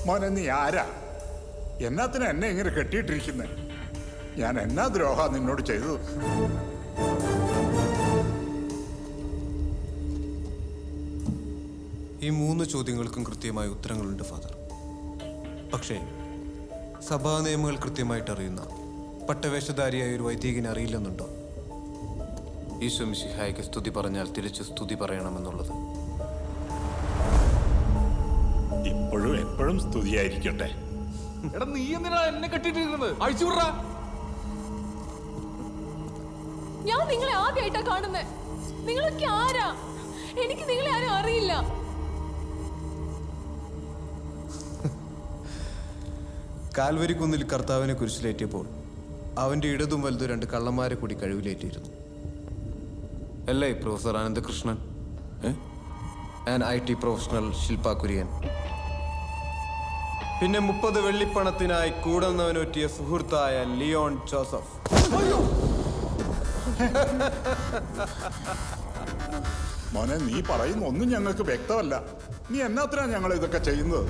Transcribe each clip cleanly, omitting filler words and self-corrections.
മോനെ നീ ആരാ? എന്നാത്തിനാ എന്നെ ഇങ്ങനെ കെട്ടിയിട്ടിരിക്കുന്നത്? ഞാൻ എന്നാ ദ്രോഹ നിന്നോട് ചെയ്തത്? ഈ 3 ചോദ്യങ്ങൾക്കും കൃത്യമായ ഉത്തരങ്ങളുണ്ട് ഫാദർ. പക്ഷേ സഭാ നിയമങ്ങൾ കൃത്യമായിട്ട് അറിയുന്ന പട്ടവേഷധാരിയായ ഒരു വൈദികനെ അറിയില്ലെന്നുണ്ടോ ഈശോ മിശിഹായ്ക്ക് സ്തുതി പറഞ്ഞാൽ തിരിച്ച് സ്തുതി പറയണമെന്നുള്ളത്? ഇപ്പോഴും എപ്പോഴും സ്തുതിയായിരിക്കട്ടെ. എടാ നീ എന്തിനാ എന്നെ കെട്ടിട്ടിരുന്നത്? അഴിച്ചുവിടാ. ഞാൻ നിങ്ങളെ ആദ്യമായിട്ടാ കാണുന്നത്. നിങ്ങളൊക്കെ ആരാ? എനിക്ക് നിങ്ങളെ ആരും അറിയില്ല. കാൽവരി കുന്നിൽ കർത്താവിനെ കുരിശിലേറ്റിയപ്പോൾ അവന്റെ ഇടതും വലുതും 2 കള്ളന്മാരെ കൂടി കഴിവിലേറ്റിയിരുന്നു. അല്ലേ professor Anandakrishnan and IT professional Shilpa Kurian? പിന്നെ 30 വെള്ളിപ്പണത്തിനായി കൂടുന്നവനൊറ്റിയ സുഹൃത്തായ ലിയോൺ ജോസഫ്. മോനെ നീ പറയുന്ന ഒന്നും ഞങ്ങൾക്ക് വ്യക്തമല്ല. നീ എന്നാത്തിനാ ഞങ്ങൾ ഇതൊക്കെ ചെയ്യുന്നത്?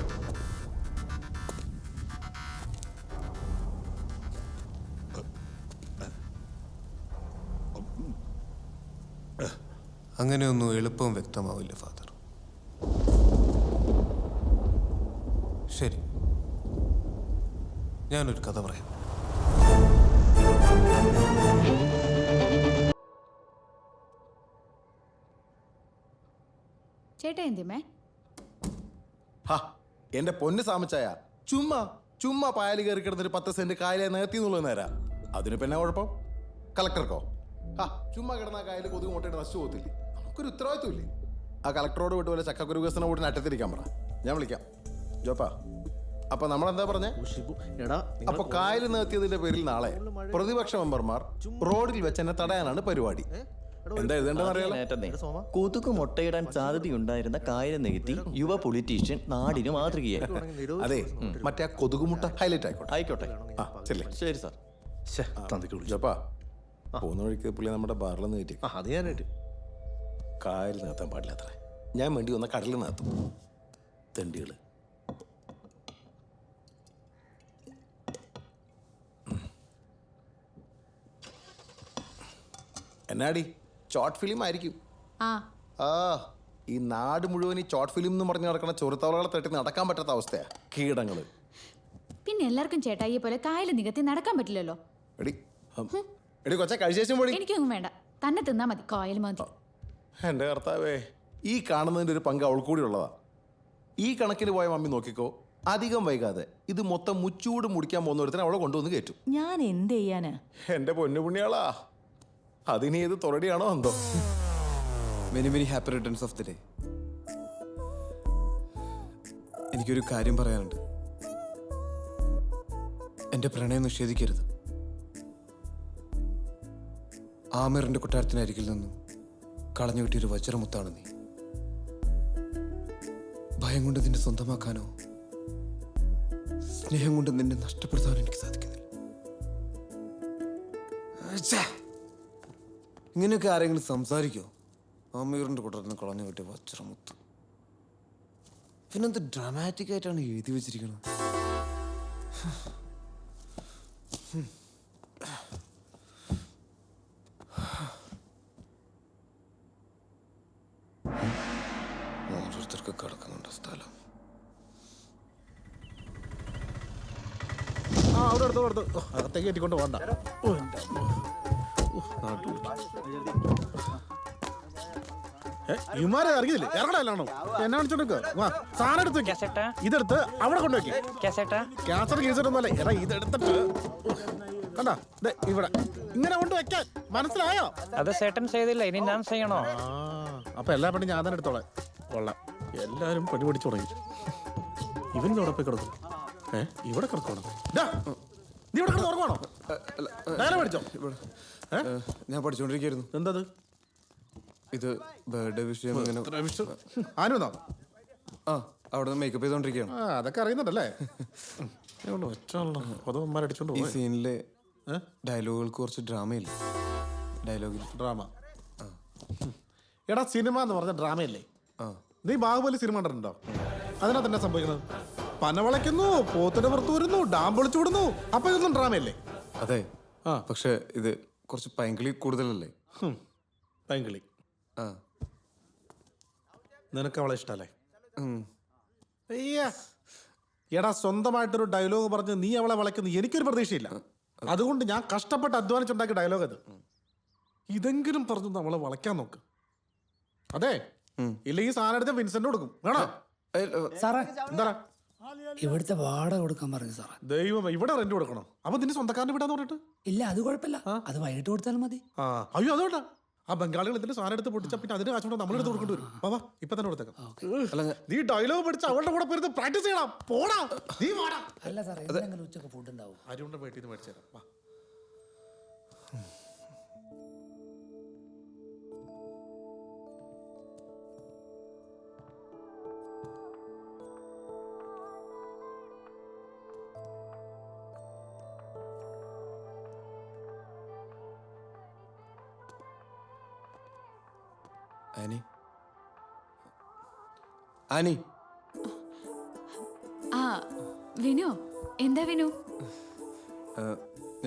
അങ്ങനെയൊന്നും എളുപ്പം വ്യക്തമാവില്ല ഫാദർ. ശരി, ഞാനൊരു കഥ പറയാം. ചേട്ടാ എന്തിമേ? എന്റെ പൊന്ന് സാമച്ചായ, ചുമ്മാ പായൽ കയറി കിടന്നൊരു 10 സെന്റ് കായലെ നേർത്തി എന്നുള്ളത് നേരാ. അതിന് പിന്നെ കുഴപ്പം കളക്ടർക്കോ? ചുമ്മാ കിടന്ന കായൽ കൊതുക് മുട്ടയിട്ട് നശിച്ചു പോകത്തില്ലേ? നമുക്കൊരു ഉത്തരവാദിത്വം ഇല്ലേ? ആ കളക്ടറോട് വിട്ട് പോലെ ചക്കക്കുരു വികസന കൂടി നട്ടത്തിരിക്കാൻ പറ. ഞാൻ വിളിക്കാം ജോപ്പാ. അപ്പൊ നമ്മളെന്താ പറഞ്ഞേ? അപ്പൊ കായൽ നേർത്തിയതിന്റെ പേരിൽ നാളെ പ്രതിപക്ഷ മെമ്പർമാർ റോഡിൽ വെച്ച് എന്നെ തടയാനാണ് പരിപാടി. എന്താ എഴുതേണ്ടെന്ന് അറിയാലോ. കൊതുക് മുട്ടയിടാൻ സാധ്യതയുണ്ടായിരുന്ന കായൽ നികത്തി യുവ പൊളിറ്റീഷ്യൻ നാടിന് മാതൃകയായി. അതെ, മറ്റേ ആ കൊതുകുമുട്ട ഹൈലൈറ്റ് ആയിക്കോട്ടെ. ശരി സാർ. ജോപ്പാ, പോകുന്ന വഴിക്ക് പുള്ളി നമ്മുടെ ബാറിൽ നിന്ന് കയറ്റി. അത് ഞാനായിട്ട് കായൽ നിർത്താൻ പാടില്ല അത്ര. ഞാൻ വേണ്ടി വന്ന കടലിൽ നിർത്തും. തെണ്ടികള്. എന്നാടി ഷോർട്ട് ഫിലിം ആയിരിക്കും? ഈ നാട് മുഴുവൻ ഈ ഷോർട്ട് ഫിലിം എന്ന് പറഞ്ഞ് നടക്കുന്ന ചൊറുത്തവളകളെ തട്ടി നടക്കാൻ പറ്റാത്ത അവസ്ഥയാ. കീടങ്ങള്. പിന്നെ എല്ലാവർക്കും ചേട്ടായിയെ പോലെ കായൽ നികത്തി നടക്കാൻ പറ്റില്ലല്ലോ. എടി കൊച്ച കഴിച്ചേച്ചും പോടി. എനിക്കൊന്നും വേണ്ട, തന്നെ തിന്നാ മതി. കായൽ മതി. എൻ്റെ കർത്താവേ, ഈ കാണുന്നതിൻ്റെ ഒരു പങ്ക് അവൾ കൂടി ഉള്ളതാ. ഈ കണക്കിന് പോയ മമ്മി നോക്കിക്കോ, അധികം വൈകാതെ ഇത് മൊത്തം മുച്ചൂട് മുടിക്കാൻ പോകുന്നവരത്തിന് അവളെ കൊണ്ടുവന്ന് കയറ്റും. ഞാൻ എന്ത് ചെയ്യാന്? എൻ്റെ പൊന്നു പുണ്യാളാ, അതിന് ഏത് തൊറടിയാണോ എന്തോ. Many many happy returns of the day. എനിക്കൊരു കാര്യം പറയാനുണ്ട്. എൻ്റെ പ്രണയം നിഷേധിക്കരുത്. ആമിറിന്റെ കൊട്ടാരത്തിനരികിൽ നിന്നും കളഞ്ഞു കിട്ടിയൊരു വജ്രമുത്താണ് നീ. ഭയം കൊണ്ട് നിന്നെ സ്വന്തമാക്കാനോ സ്നേഹം കൊണ്ട് നിന്നെ നഷ്ടപ്പെടുത്താനോ എനിക്ക് സാധിക്കുന്നില്ല. ഇങ്ങനെയൊക്കെ ആരെങ്കിലും സംസാരിക്കോ? ആമീറിന്റെ കൊട്ടാരത്തിന് കളഞ്ഞു കിട്ടിയ വജ്രമുത്ത്. പിന്നെന്ത് ഡ്രാമാറ്റിക് ആയിട്ടാണ് എഴുതി വെച്ചിരിക്കുന്നത്. ഓരോരുത്തർക്ക് കിടക്കുന്നുണ്ട് സ്ഥലം. അവിടെ അകത്തേക്ക് കയറ്റിക്കൊണ്ട് പോകണ്ട. ഇമാരെ ഇറങ്ങിയില്ലേ? ഇറങ്ങണല്ലാണോ? എന്നെ കാണിച്ചോണ്ട് സാധനം എടുത്ത് ഇതെടുത്ത് അവിടെ കൊണ്ടുവയ്ക്കും. ക്യാൻസർ കേസൊന്നുമല്ലേ. എടാ ഇതെടുത്തിട്ട് കണ്ടാ ഇവിടെ ഇങ്ങനെ കൊണ്ട് വെക്കാൻ. മനസ്സിലായോ? അത് ചേട്ടൻ ചെയ്തില്ല, ഇനി ഞാൻ ചെയ്യണോ? അപ്പൊ എല്ലാ പണി ഞാൻ തന്നെ എടുത്തോളാം. കൊള്ളാം, എല്ലാരും പടി പഠിച്ചു തുടങ്ങി. ഇവന്റെ അവിടെ പോയി കിടക്കും. ഇവിടെ കിടക്കണം. നീ ഇവിടെ കിടന്ന് ഉറങ്ങണോ? പഠിച്ചോ? ഞാൻ പഠിച്ചോണ്ടിരിക്കുന്നു. എന്തത്? ഇത് ബർത്ത്ഡേ വിഷയം. ആനുവന്നോ? അവിടെ നിന്ന് മേക്കപ്പ് ചെയ്തോണ്ടിരിക്കുകയാണ്. അതൊക്കെ അറിയുന്നുണ്ടല്ലേ? ഈ സീനിലെ ഡയലോഗുകൾക്ക് കുറച്ച് ഡ്രാമയില്ല. ഡ്രാമ? എടാ, സിനിമ എന്ന് പറഞ്ഞ ഡ്രാമയല്ലേ? നീ ബാഹുബലി സിനിമ കണ്ടിട്ടുണ്ടോ? അതിനകത്ത് എന്നാ സംഭവിക്കുന്നത്? പന വളയ്ക്കുന്നു, പോത്തിന്റെ പുറത്ത് വരുന്നു, ഡാം പൊളിച്ചു വിടുന്നു. അപ്പൊ ഇതൊന്നും ഡ്രാമയല്ലേ? അതെ, പക്ഷെ ഇത് കുറച്ച് പൈങ്കിളി കൂടുതലല്ലേ? പൈങ്കിളി. ആ, നിനക്ക് അവളെ ഇഷ്ടല്ലേ? എടാ, സ്വന്തമായിട്ടൊരു ഡയലോഗ് പറഞ്ഞ് നീ അവളെ വളയ്ക്കുന്നു എനിക്കൊരു പ്രതീക്ഷയില്ല. അതുകൊണ്ട് ഞാൻ കഷ്ടപ്പെട്ട് അധ്വാനിച്ചുണ്ടാക്കിയ ഡയലോഗ് അത്. ഇതെങ്കിലും പറഞ്ഞു അവളെ വളയ്ക്കാൻ നോക്ക്. അതെ, ഇല്ലെങ്കിൽ സാധനം എടുത്ത് വിൻസെന്റ് കൊടുക്കും. വേണോ? എന്താ ഇവിടുത്തെ വാടക കൊടുക്കാൻ പറഞ്ഞു സാറേ. ദൈവം, ഇവിടെ റെന്റ് കൊടുക്കണോ? അപ്പൊ നിന്റെ സ്വന്തക്കാരന് വിടാന്ന് പറഞ്ഞിട്ട്? ഇല്ല, അത് കുഴപ്പമില്ല, അത് വൈകിട്ട് കൊടുത്താൽ മതി. അയ്യോ, അതുകൊണ്ടാ ആ ബംഗാളികൾ എന്തെങ്കിലും സാധനം എടുത്ത് പൊട്ടിച്ചാ പിന്നെ അതിന് കാശ് നമ്മളെടുത്ത് കൊടുക്കേണ്ടി വരും. വാ ഇപ്പൊ തന്നെ കൊടുത്തേക്കാം. നീ ഡയലോഗ് പഠിച്ച് അവളുടെ കൂടെ പോയിരുന്ന് പ്രാക്ടീസ് ചെയ്യണം. പോടാ, നീ വാടാ. അല്ല സാറേ, എന്തെങ്കിലും ഉച്ചക്ക് ഫുഡ് ഉണ്ടാവും. അരിയുടെ വീട്ടിൽ നിന്ന് മേടിച്ചു തരാം. വാ. Annie, Annie. ആ വിനു, എന്താ വിനു?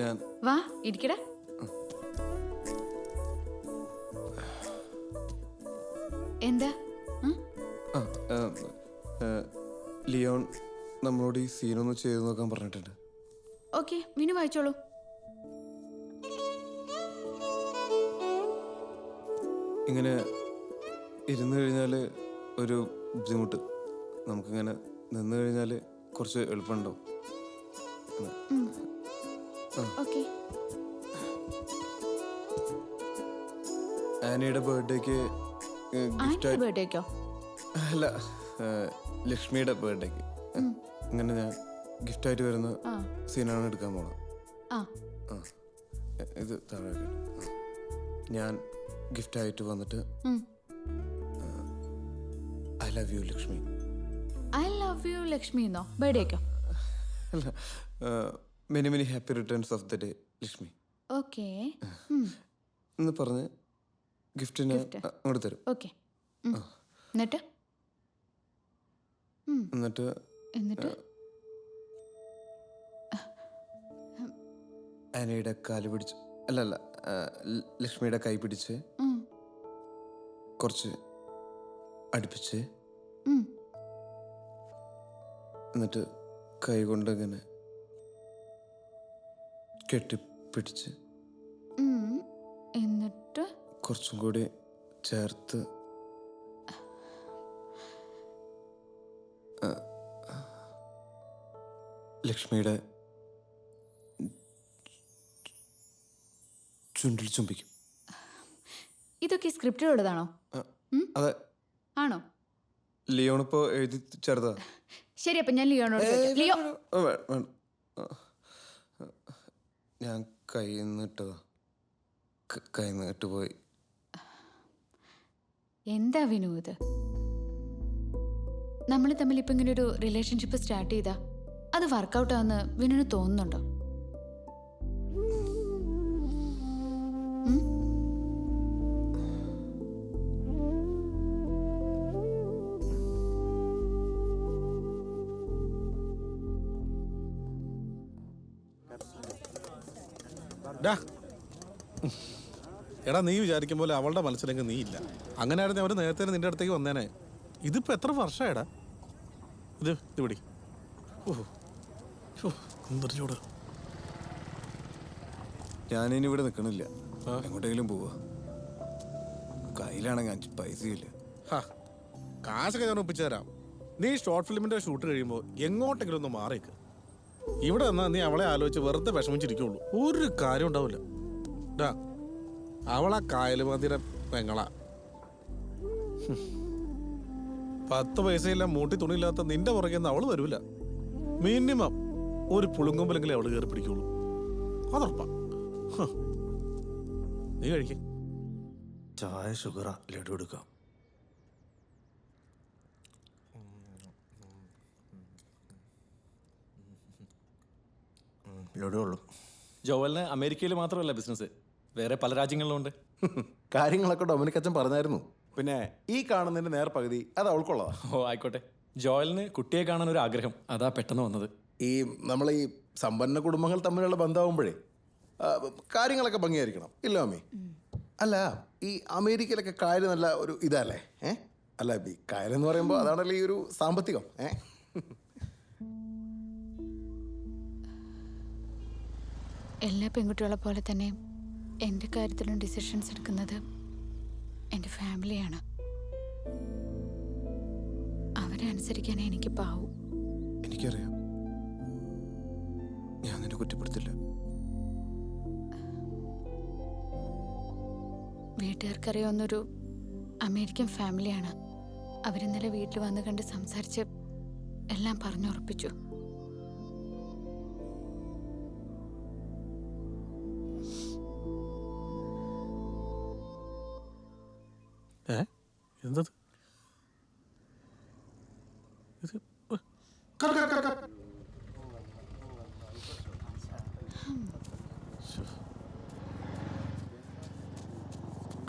ഞാൻ വാ ഇരിക്കടാ. എന്താ? ലിയോൺ നമ്മളോട് ഈ സീനൊന്ന് ചെയ്തു നോക്കാൻ പറഞ്ഞിട്ടുണ്ട്. ഓക്കെ, വിനു വായിച്ചോളൂ. ഇങ്ങനെ ഇരുന്ന് കഴിഞ്ഞാൽ ഒരു ബുദ്ധിമുട്ട്, നമുക്കിങ്ങനെ നിന്ന് കഴിഞ്ഞാൽ കുറച്ച് എളുപ്പമുണ്ടാവും. ഓക്കെ. ആനിയുടെ ബർത്ത്ഡേക്ക് ആന്റിയുടെ ബർത്ത്ഡേക്കോ? അല്ല, ലക്ഷ്മിയുടെ ബർത്ത്ഡേക്ക് ഇങ്ങനെ ഞാൻ ഗിഫ്റ്റായിട്ട് വരുന്ന സീനാണ് എടുക്കാൻ പോണത്. ഇത് താഴെ ഞാൻ ഗിഫ്റ്റായിട്ട് വന്നിട്ട് I love you Lakshmi. I love you Lakshmi എന്നോ? ബർത്ത്ഡേക്കോ? അല്ല, many many happy returns of the day Lakshmi. Okay എന്ന് പറഞ്ഞ് ഗിഫ്റ്റിന് അങ്ങോട്ട് തരും. ഓക്കെ. എന്നിട്ട് എന്നിട്ട് എന്നിട്ട് ആനയുടെ കാല് പിടിച്ച്, അല്ല ലക്ഷ്മിയുടെ കൈ പിടിച്ച് കുറച്ച് അടുപ്പിച്ച്, എന്നിട്ട് കൈ കൊണ്ട് ഇങ്ങനെ കെട്ടിപ്പിടിച്ച്, എന്നിട്ട് കുറച്ചും കൂടി ചേർത്ത് ലക്ഷ്മിയുടെ ചുണ്ടിൽ ചുംബിക്കും. ഇതൊക്കെ സ്ക്രിപ്റ്റിലുള്ളതാണോ? അതെ. ആണോ? ലിയോണിപ്പോ എഴുതി ചേർത്താ. ശരി, അപ്പൊ ഞാൻ ലിയോണോട് ചോദിക്കാം. ലിയോ, ഞാൻ കയ്യിൽ നിന്ന് ഇട്ടതാ, കയ്യിൽ നിന്ന് ഇട്ടുപോയി. എന്താ വിനു ഇത്? നമ്മൾ തമ്മിൽ ഇപ്പൊ ഇങ്ങനെ ഒരു റിലേഷൻഷിപ്പ് സ്റ്റാർട്ട് ചെയ്താ അത് വർക്കൗട്ട് ആവുന്ന വിനുവിന് തോന്നുന്നുണ്ടോ? എടാ, നീ വിചാരിക്കും പോലെ അവളുടെ മനസ്സിലെങ്കിൽ നീ ഇല്ല. അങ്ങനെ ആയിരുന്നു അവർ നേരത്തെ നിന്റെ അടുത്തേക്ക് വന്നേനെ. ഇതിപ്പോ എത്ര വർഷമായടാ ഇത് പിടി. എന്തൊരു ചൂട്. ഞാനിനി ഇവിടെ നിൽക്കണില്ല, എങ്ങോട്ടെങ്കിലും പോവാ. കയ്യിലാണെങ്കിൽ 5 പൈസയില്ല. കാശൊക്കെ ഞാൻ ഒപ്പിച്ചു തരാം. നീ ഷോർട്ട് ഫിലിമിന്റെ ഷൂട്ട് കഴിയുമ്പോൾ എങ്ങോട്ടെങ്കിലും ഒന്ന് മാറിയേക്ക്. ഇവിടെ വന്നാ നീ അവളെ ആലോചിച്ച് വെറുതെ വിഷമിച്ചിരിക്കുള്ളൂ, ഒരു കാര്യം ഉണ്ടാവില്ല. അവളാ കായലുമതിയുടെ പെങ്ങളാ. 10 പൈസയില്ല മൂട്ടി തുണിയില്ലാത്ത നിന്റെ പുറകെന്ന് അവള് വരൂല. മിനിമം ഒരു പുളുങ്കൊമ്പിലെങ്കിലും അവള് കയറി പിടിക്കുള്ളൂ, അതുറപ്പാ. നീ കഴിക്ക. ചായ ഷുഗറാ, ലഡു എടുക്കാം. ലഡു ഉള്ളു. ജോവലിന് അമേരിക്കയിൽ മാത്രമല്ല ബിസിനസ്, വേറെ പല രാജ്യങ്ങളിലും ഉണ്ട്. കാര്യങ്ങളൊക്കെ ഡൊമിനിക് അച്ഛൻ പറഞ്ഞായിരുന്നു. പിന്നെ ഈ കാണുന്നതിന്റെ നേർ പകുതി അത് അവൾക്കുള്ളതാ. ഓ ആയിക്കോട്ടെ. ജോയലിന് കുട്ടിയെ കാണാൻ ഒരു ആഗ്രഹം, അതാ പെട്ടെന്ന് വന്നത്. ഈ നമ്മളെ ഈ സമ്പന്ന കുടുംബങ്ങൾ തമ്മിലുള്ള ബന്ധമാകുമ്പോഴേ കാര്യങ്ങളൊക്കെ ഭംഗിയായിരിക്കണം, ഇല്ല മമ്മി? അല്ല, ഈ അമേരിക്കയിലൊക്കെ കായൽ നല്ല ഒരു ഇതല്ലേ? അല്ല, ഈ കായൽ എന്ന് പറയുമ്പോൾ അതാണല്ലോ ഈ ഒരു സാമ്പത്തികം. എല്ലാ പെൺകുട്ടികളെ പോലെ തന്നെ എൻ്റെ കാര്യത്തിലും ഡിസിഷൻസ് എടുക്കുന്നത് എൻ്റെ ഫാമിലിയാണ്. അവരെ അനുസരിക്കാൻ എനിക്ക് പാവും. എനിക്കറിയാം, ഞാൻ നിന്നെ കുറ്റപ്പെടുത്തില്ല. വീട്ടുകാർക്കറിയാവുന്നൊരു അമേരിക്കൻ ഫാമിലിയാണ്. അവരിന്നലെ വീട്ടിൽ വന്ന് കണ്ട് സംസാരിച്ച് എല്ലാം പറഞ്ഞുറപ്പിച്ചു. എന്തത്?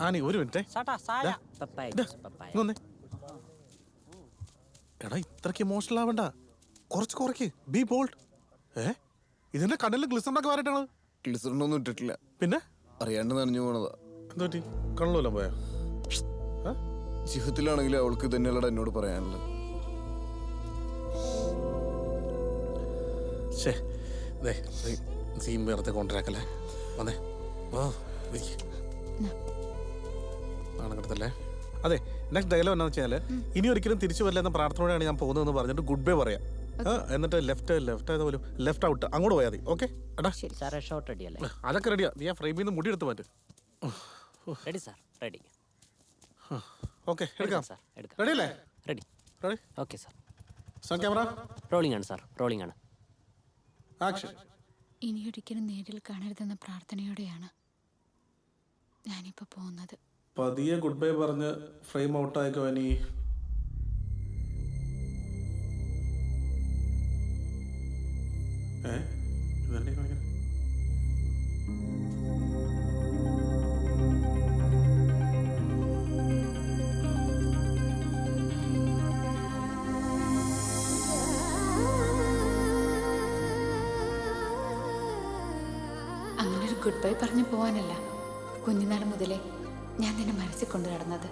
ആനി ഒരു മിനിറ്റേ. എടാ, ഇത്രക്ക് ഇമോഷണൽ ആവണ്ട, കുറച്ച് കുറയ്ക്ക്, ബി ബോൾഡ്. ഇതിന്റെ കണ്ണിൽ ഗ്ലിസറിനൊക്കെ വരട്ടാണ്. ഗ്ലിസറിനൊന്നും ഇട്ടിട്ടില്ല, പിന്നെ അറിയാണ്ട് നനഞ്ഞു പോണതാ. എന്താ പറ്റി? കണ്ണല്ലോ പോയാ? ജീവിതത്തിലാണെങ്കിലും അവൾക്ക് തന്നെയല്ലടാ എന്നോട് പറയാനുള്ളത്. സീൻ വെറുതെ കൊണ്ടുവരാക്കല്ലേ. വന്നേ, ആണെങ്കിലല്ലേ. അതെ, നെക്സ്റ്റ് ഡയലോഗ് എന്താണെന്ന് വെച്ചാൽ, ഇനി ഒരിക്കലും തിരിച്ചു വരില്ല എന്ന പ്രാർത്ഥനയോടെയാണ് ഞാൻ പോകുന്നതെന്ന് പറഞ്ഞിട്ട് ഗുഡ് ബൈ പറയാം. എന്നിട്ട് ലെഫ്റ്റ് ഔട്ട് അങ്ങോട്ട് പോയാൽ മതി. ഓക്കെ? എടാ, അതൊക്കെ റെഡിയാ. നീ ആ ഫ്രെയിമിൽ നിന്ന് മുടി എടുത്ത് മാറ്റ്. ഓക്കെ, എടുക്കാം. റെഡി അല്ലേ? Ready. Okay sir. Camera rolling ആണ് സാർ, റോളിംഗ് ആണ്. ആക്ഷൻ. ഇനി ഒരിക്കലും നേരിൽ കാണരുതെന്ന പ്രാർത്ഥനയോടെയാണ് ഞാനിപ്പോൾ പോകുന്നത്. പതിയെ ഗുഡ് ബൈ പറഞ്ഞ് ഫ്രെയിം ഔട്ടായിക്കോ. ഇനി ഇതല്ലേ കാണിക്കാൻ? അങ്ങനൊരു ഗുഡ് ബൈ പറഞ്ഞു പോവാനല്ല, കുഞ്ഞുനാൾ മുതലേ ഞാൻ നിന്നെ മനസ്സിൽ കൊണ്ടു നടന്നത്.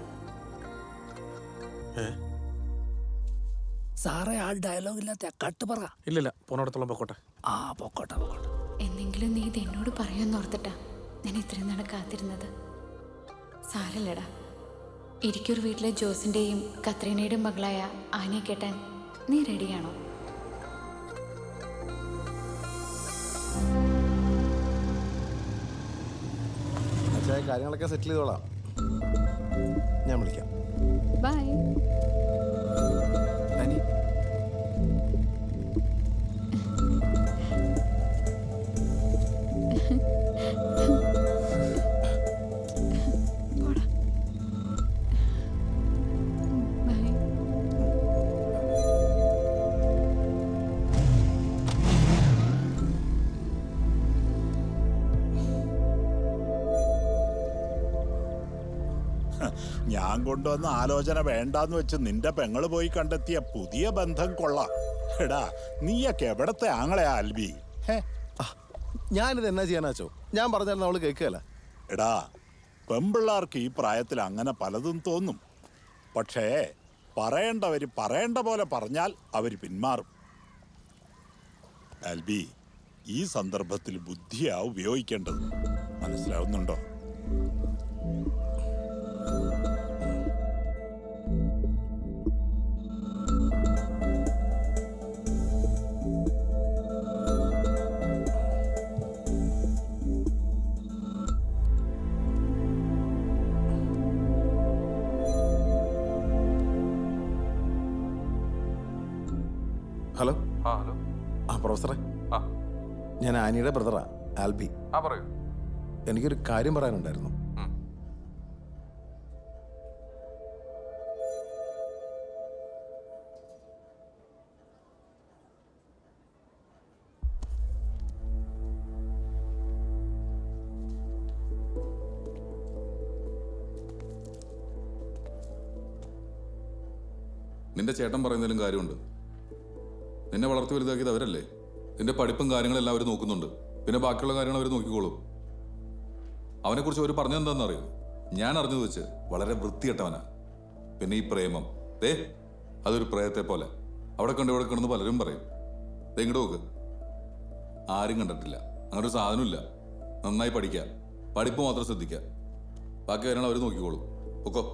സാറേ, ആ ഡയലോഗ് ഇല്ലാത്ത കട്ട് പറ. ഇല്ലില്ല, പോണോടത്തോളം പൊക്കോട്ടെ. പൊക്കോട്ടെ. എന്തെങ്കിലും നീ ഇത് എന്നോട് പറയുമെന്നോർത്തിട്ടാ ഞാൻ ഇത്രയും നാളെ കാത്തിരുന്നത്. സാരല്ലടാ, ഇരിക്കൂർ വീട്ടിലെ ജോസിൻ്റെയും കത്രീനയുടെയും മകളായ ആനിയെ കേട്ടാൻ നീ റെഡിയാണോ? കാര്യങ്ങളൊക്കെ സെറ്റിൽ ചെയ്തോളാം, ഞാൻ വിളിക്കാം. ബൈ. ഞാൻ കൊണ്ടുവന്ന ആലോചന വേണ്ടാന്ന് വെച്ച് നിന്റെ പെങ്ങള് പോയി കണ്ടെത്തിയ പുതിയ ബന്ധം കൊള്ളാം. എടാ, നീയൊക്കെ എവിടത്തെ ആങ്ങളെയാ ആൽബി? ഞാനിത് എന്നാ ചെയ്യാനാച്ചോ? ഞാൻ പറഞ്ഞാൽ അവള് കേൾക്കുകയല്ല. എടാ, പെമ്പിള്ളാർക്ക് ഈ പ്രായത്തിൽ അങ്ങനെ പലതും തോന്നും. പക്ഷേ പറയേണ്ടവര് പറയേണ്ട പോലെ പറഞ്ഞാൽ അവര് പിന്മാറും. ആൽബി, ഈ സന്ദർഭത്തിൽ ബുദ്ധിയാ ഉപയോഗിക്കേണ്ടത്. മനസ്സിലാവുന്നുണ്ടോ? ഹലോ. പ്രൊഫസറെ, ഞാൻ ആനിയുടെ ബ്രദറാ, ആൽബി. പറയൂ. എനിക്കൊരു കാര്യം പറയാനുണ്ടായിരുന്നു. നിന്റെ ചേട്ടൻ പറയുന്നതിലും കാര്യമുണ്ട്. നിന്നെ വളർത്തി വലുതാക്കിയത് അവരല്ലേ? നിന്റെ പഠിപ്പും കാര്യങ്ങളെല്ലാം അവർ നോക്കുന്നുണ്ട്. പിന്നെ ബാക്കിയുള്ള കാര്യങ്ങൾ അവർ നോക്കിക്കോളും. അവനെക്കുറിച്ച് അവർ പറഞ്ഞെന്താണെന്നറിയോ? ഞാൻ അറിഞ്ഞത് വെച്ച് വളരെ വൃത്തികെട്ടവനാ. പിന്നെ ഈ പ്രേമം, അതൊരു പ്രേതത്തെ പോലെ അവിടെ കണ്ട് ഇവിടെ കിടന്ന് പലരും പറയും. ഇങ്ങോട്ട് നോക്ക്, ആരും കണ്ടിട്ടില്ല, അങ്ങനെ ഒരു സാധനമില്ല. നന്നായി പഠിക്കുക, പഠിപ്പ് മാത്രം ശ്രദ്ധിക്കുക, ബാക്കി കാര്യങ്ങൾ അവർ നോക്കിക്കോളും. പൊക്കോ.